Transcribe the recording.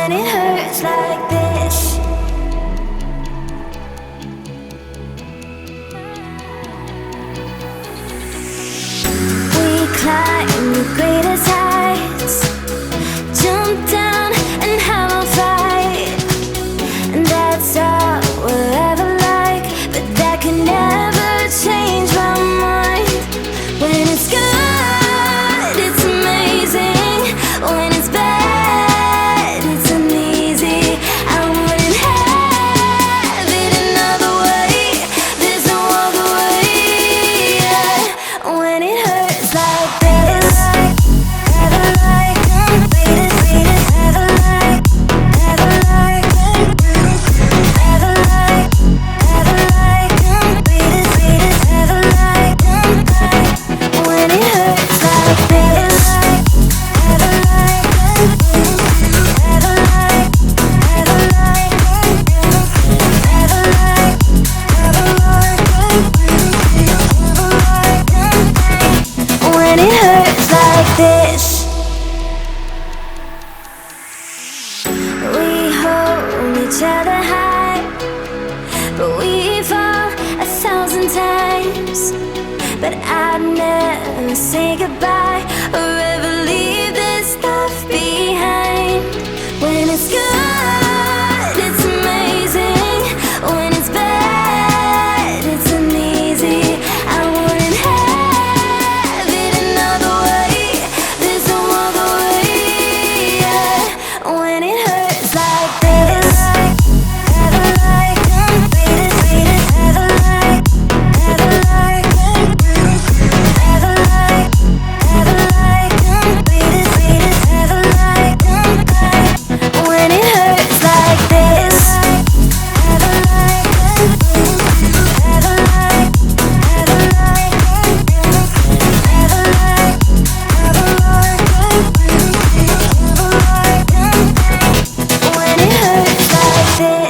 when it hurts like this. We climb the greatest heights, jump down and have a fight, and that's all we'll ever like. But that can never change my mind. When it's good, it's amazing. When it's bad, it's uneasy. I wouldn't have it another way. There's no other way. Yeah. When it hurts like this, never like, never like, never like, never like, never like, never like, when it hurts like this. Never like, never like, never like, never like, never like, when it hurts like this. We hold each other high, but we fall 1,000 times. But I'd never say goodbye or ever leave this stuff behind. When it's good.